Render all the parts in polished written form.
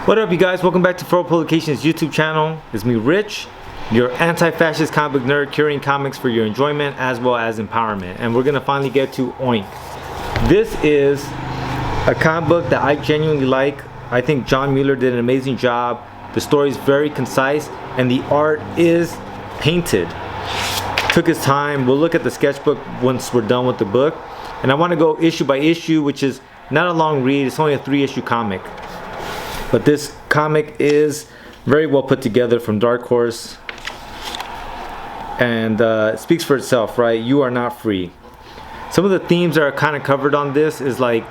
What up, you guys? Welcome back to Furrow Publications YouTube channel. It's me, Rich, your anti-fascist comic book nerd, curating comics for your enjoyment as well as empowerment. And we're gonna finally get to Oink. This is a comic book that I genuinely like. I think John Mueller did an amazing job. The story is very concise and the art is painted. Took his time. We'll look at the sketchbook once we're done with the book. And I want to go issue by issue, which is not a long read. It's only a 3-issue comic. But this comic is very well put together from Dark Horse, and it speaks for itself, right? You are not free. Some of the themes that are kind of covered on this is like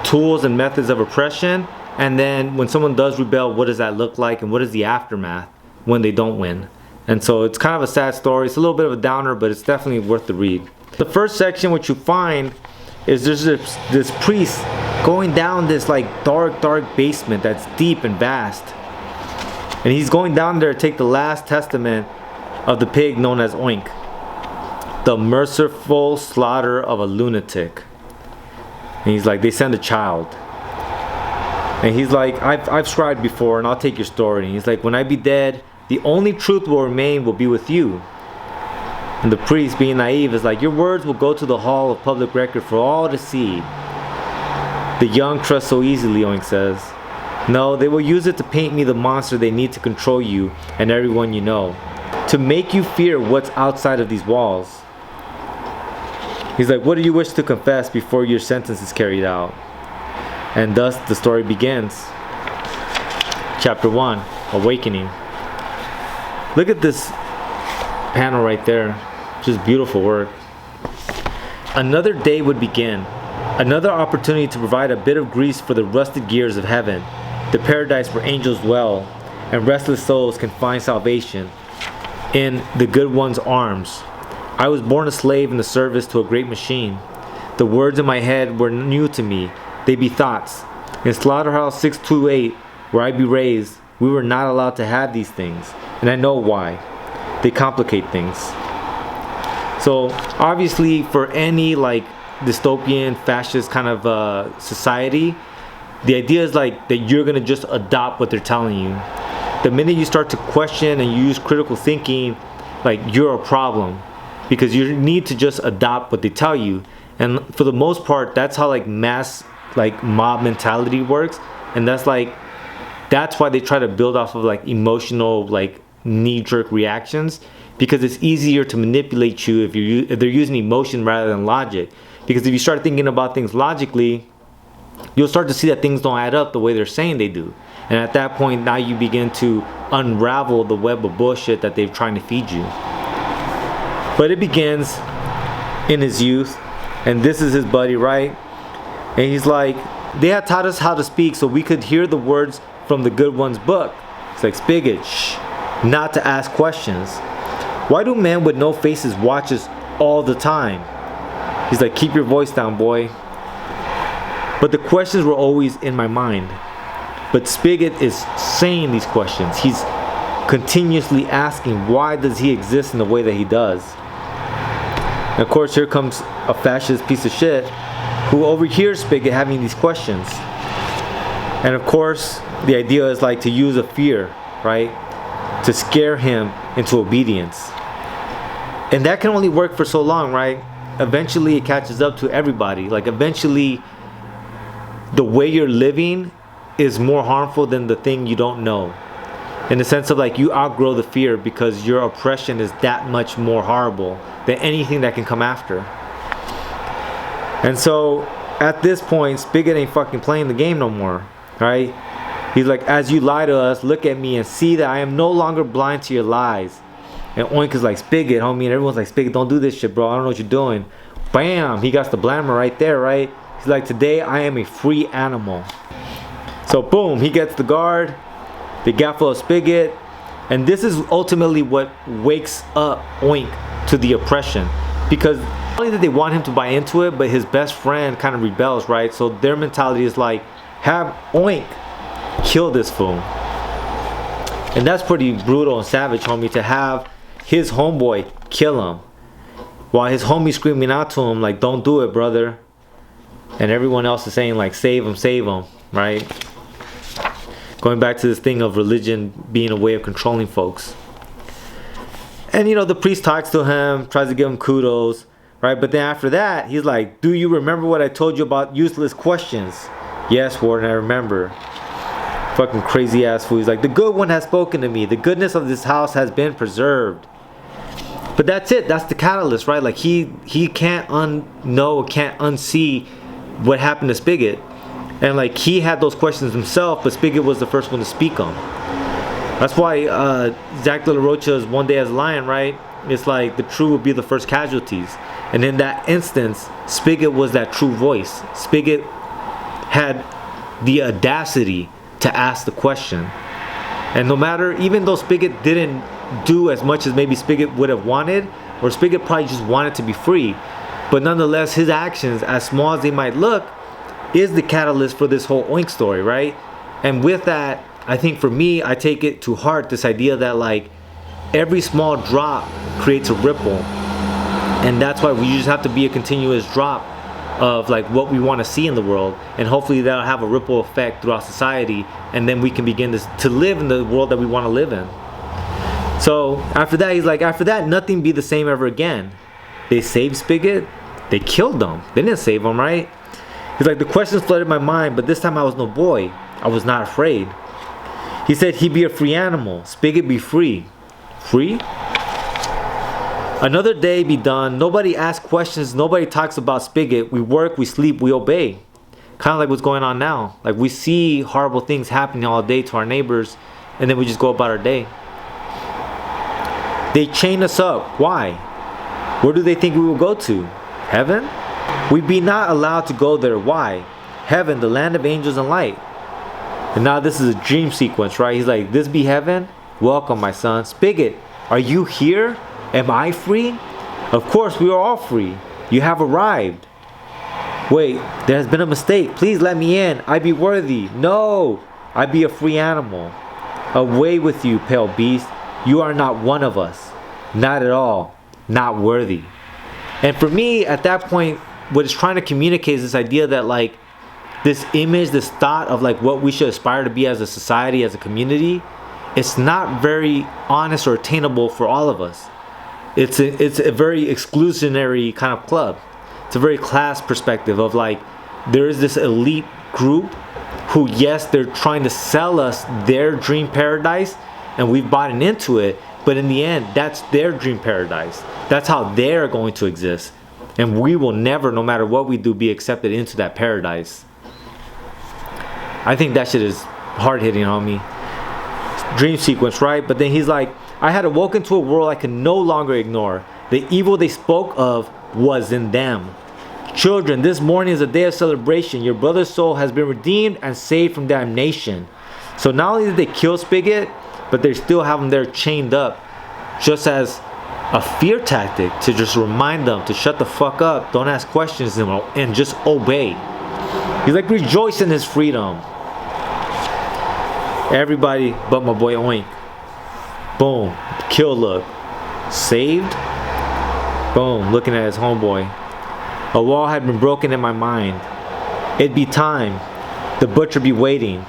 tools and methods of oppression, and then when someone does rebel, what does that look like, and what is the aftermath when they don't win? And so it's kind of a sad story. It's a little bit of a downer, but it's definitely worth the read. The first section, what you find is there's this priest going down this like dark basement that's deep and vast, and he's going down there to take the last testament of the pig known as Oink, the merciful slaughter of a lunatic. And he's like, they send a child, and he's like, I've scribed before and I'll take your story. And he's like, when I be dead, the only truth will remain will be with you. And the priest, being naive, is like, your words will go to the hall of public record for all to see. The young trust so easily, Oink says. No, they will use it to paint me the monster they need to control you and everyone you know, to make you fear what's outside of these walls. He's like, what do you wish to confess before your sentence is carried out? And thus the story begins. Chapter 1, Awakening. Look at this panel right there. Just beautiful work. Another day would begin. Another opportunity to provide a bit of grease for the rusted gears of heaven, the paradise where angels dwell and restless souls can find salvation in the good one's arms. I was born a slave in the service to a great machine. The words in my head were new to me. They be thoughts. In Slaughterhouse 628, where I be raised, we were not allowed to have these things. And I know why. They complicate things. So obviously for any like dystopian fascist kind of society, the idea is like that you're gonna just adopt what they're telling you. The minute you start to question and you use critical thinking, like you're a problem, because you need to just adopt what they tell you. And for the most part, that's how like mass like mob mentality works. And that's why they try to build off of like emotional like knee-jerk reactions, because it's easier to manipulate you if they're using emotion rather than logic. Because if you start thinking about things logically, you'll start to see that things don't add up the way they're saying they do. And at that point, now you begin to unravel the web of bullshit that they're trying to feed you. But it begins in his youth, and this is his buddy, right? And he's like, they had taught us how to speak so we could hear the words from the good one's book. It's like, Spigot, shh, not to ask questions. Why do men with no faces watch us all the time? He's like, keep your voice down, boy. But the questions were always in my mind. But Spigot is saying these questions. He's continuously asking, why does he exist in the way that he does? And of course, here comes a fascist piece of shit who overhears Spigot having these questions. And of course, the idea is like to use a fear, right? To scare him into obedience. And that can only work for so long, right? Eventually it catches up to everybody. Like eventually the way you're living is more harmful than the thing you don't know, in the sense of like you outgrow the fear because your oppression is that much more horrible than anything that can come after. And so at this point, Spigot ain't fucking playing the game no more, right? He's like, as you lie to us, look at me and see that I am no longer blind to your lies. And Oink is like, Spigot, homie, and everyone's like, Spigot, don't do this shit, bro. I don't know what you're doing. Bam! He got the blammer right there, right? He's like, today I am a free animal. So boom, he gets the guard, the gaffle of Spigot, and this is ultimately what wakes up Oink to the oppression. Because not only did they want him to buy into it, but his best friend kind of rebels, right? So their mentality is like, have Oink kill this fool. And that's pretty brutal and savage, homie, to have his homeboy kill him while his homie screaming out to him like, don't do it, brother. And everyone else is saying like, save him, right? Going back to this thing of religion being a way of controlling folks. And the priest talks to him, tries to give him kudos, right? But then after that, he's like, do you remember what I told you about useless questions? Yes, Warden, I remember. Fucking crazy ass fool. He's like, the good one has spoken to me. The goodness of this house has been preserved. But that's it. That's the catalyst, right? Like he can't unknow, can't unsee what happened to Spigot. And like he had those questions himself, but Spigot was the first one to speak them. That's why Zach De La Rocha's One Day as a Lion, right? It's like the true will be the first casualties. And in that instance, Spigot was that true voice. Spigot had the audacity to ask the question. And no matter, even though Spigot didn't do as much as maybe Spigot would have wanted, or Spigot probably just wanted to be free, but nonetheless, his actions, as small as they might look, is the catalyst for this whole Oink story, right? And with that, I think for me, I take it to heart, this idea that like every small drop creates a ripple. And that's why we just have to be a continuous drop of like what we want to see in the world. And hopefully that'll have a ripple effect throughout society. And then we can begin to live in the world that we want to live in. So after that, he's like, after that, nothing be the same ever again. They saved Spigot. They killed him. They didn't save him, right? He's like, the questions flooded my mind, but this time I was no boy. I was not afraid. He said he'd be a free animal. Spigot be free. Free? Another day be done. Nobody asks questions. Nobody talks about Spigot. We work, we sleep, we obey. Kind of like what's going on now. Like we see horrible things happening all day to our neighbors, and then we just go about our day. They chain us up. Why? Where do they think we will go to? Heaven? We be not allowed to go there. Why? Heaven, the land of angels and light. And now this is a dream sequence, right? He's like, this be heaven? Welcome, my son. Spigot, are you here? Am I free? Of course, we are all free. You have arrived. Wait, there has been a mistake. Please let me in. I be worthy. No, I be a free animal. Away with you, pale beast. You are not one of us. Not at all. Not worthy. And for me, at that point, what it's trying to communicate is this idea that like this image, this thought of like what we should aspire to be as a society, as a community, it's not very honest or attainable for all of us. It's a very exclusionary kind of club. It's a very class perspective of like there is this elite group who, yes, they're trying to sell us their dream paradise and we've bought into it, but in the end, that's their dream paradise. That's how they're going to exist. And we will never, no matter what we do, be accepted into that paradise. I think that shit is hard-hitting, homie. Dream sequence, right? But then he's like, I had awoken to a world I could no longer ignore. The evil they spoke of was in them. Children, this morning is a day of celebration. Your brother's soul has been redeemed and saved from damnation. So not only did they kill Spigot, but they still have him there chained up, just as a fear tactic to just remind them to shut the fuck up, don't ask questions, and just obey. He's like, rejoice in his freedom. Everybody but my boy Oink. Boom. Kill look. Saved. Boom. Looking at his homeboy. A wall had been broken in my mind. It'd be time. The butcher be waiting.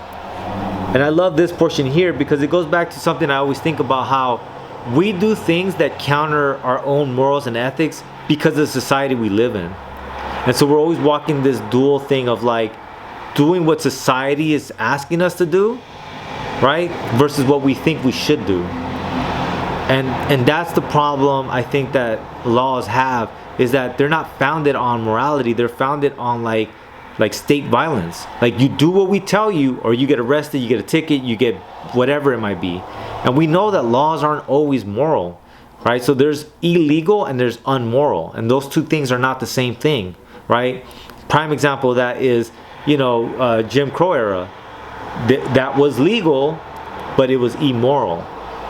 And I love this portion here because it goes back to something I always think about, how we do things that counter our own morals and ethics because of the society we live in. And so we're always walking this dual thing of like doing what society is asking us to do, right? Versus what we think we should do. And that's the problem I think that laws have, is that they're not founded on morality. They're founded on like state violence. Like you do what we tell you or you get arrested, you get a ticket, you get whatever it might be. And we know that laws aren't always moral, right? So there's illegal and there's unmoral, and those two things are not the same thing, right? Prime example of that is, Jim Crow era. That was legal, but it was immoral,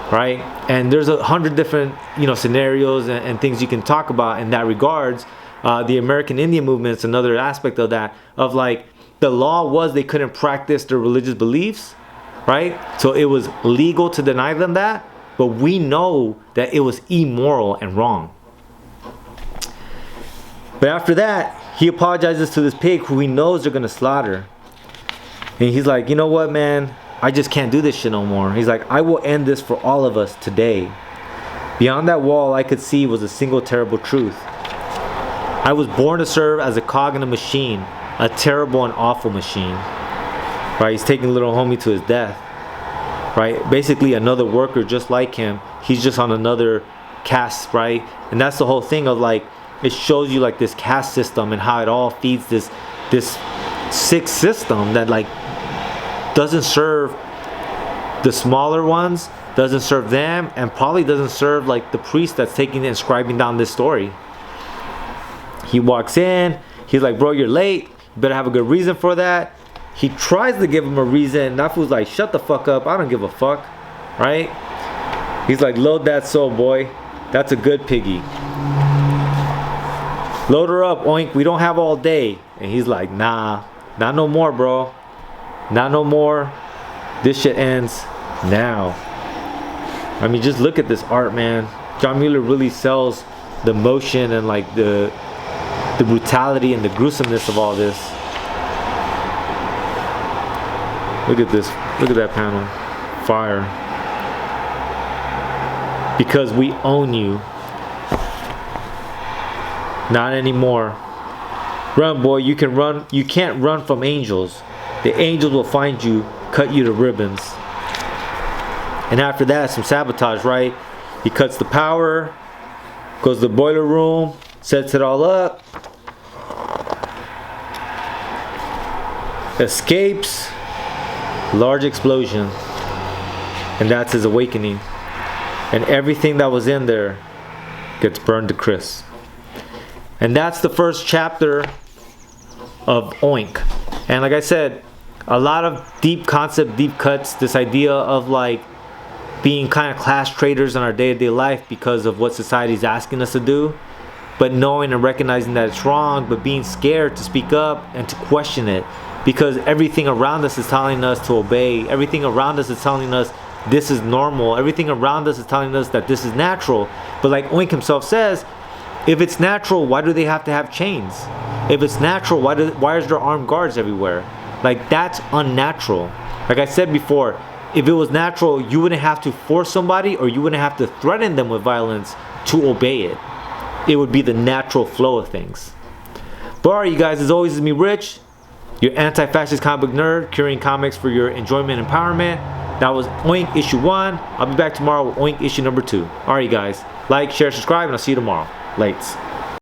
right? And there's 100 different, scenarios and things you can talk about in that regards. The American Indian movement is another aspect of that, of like the law was they couldn't practice their religious beliefs, right? So it was legal to deny them that, but we know that it was immoral and wrong. But after that, he apologizes to this pig who he knows they're going to slaughter. And he's like, you know what, man? I just can't do this shit no more. He's like, I will end this for all of us today. Beyond that wall, I could see was a single terrible truth. I was born to serve as a cog in a machine, a terrible and awful machine. Right? He's taking little homie to his death. Right? Basically another worker just like him. He's just on another caste, right? And that's the whole thing of like, it shows you like this caste system and how it all feeds this sick system that like doesn't serve the smaller ones, doesn't serve them, and probably doesn't serve like the priest that's taking and scribing down this story. He walks in, he's like, bro, you're late, you better have a good reason for that. He tries to give him a reason. That fool's like, shut the fuck up, I don't give a fuck, right? He's like, load that soul, boy, that's a good piggy. Load her up, Oink, we don't have all day. And he's like, nah, not no more, bro, not no more. This shit ends now. I mean, just look at this art, man. John Mueller really sells the emotion and like the brutality and the gruesomeness of all this. Look at this. Look at that panel. Fire. Because we own you. Not anymore. Run, boy. You can run. You can't run from angels. The angels will find you, cut you to ribbons. And after that, some sabotage, right? He cuts the power, goes to the boiler room, sets it all up, escapes, large explosion, and that's his awakening. And everything that was in there gets burned to crisp. And that's the first chapter of Oink. And like I said, a lot of deep concept, deep cuts, this idea of like being kind of class traders in our day-to-day life because of what society's asking us to do, but knowing and recognizing that it's wrong, but being scared to speak up and to question it, because everything around us is telling us to obey. Everything around us is telling us this is normal. Everything around us is telling us that this is natural. But like Oink himself says, if it's natural, why do they have to have chains? If it's natural, why is there armed guards everywhere? Like, that's unnatural. Like I said before, if it was natural, you wouldn't have to force somebody, or you wouldn't have to threaten them with violence to obey it. It would be the natural flow of things. But alright, you guys, as always, it's me, Rich, your anti-fascist comic book nerd, curing comics for your enjoyment and empowerment. That was Oink issue 1. I'll be back tomorrow with Oink issue number 2. Alright, you guys, like, share, subscribe, and I'll see you tomorrow. Lates.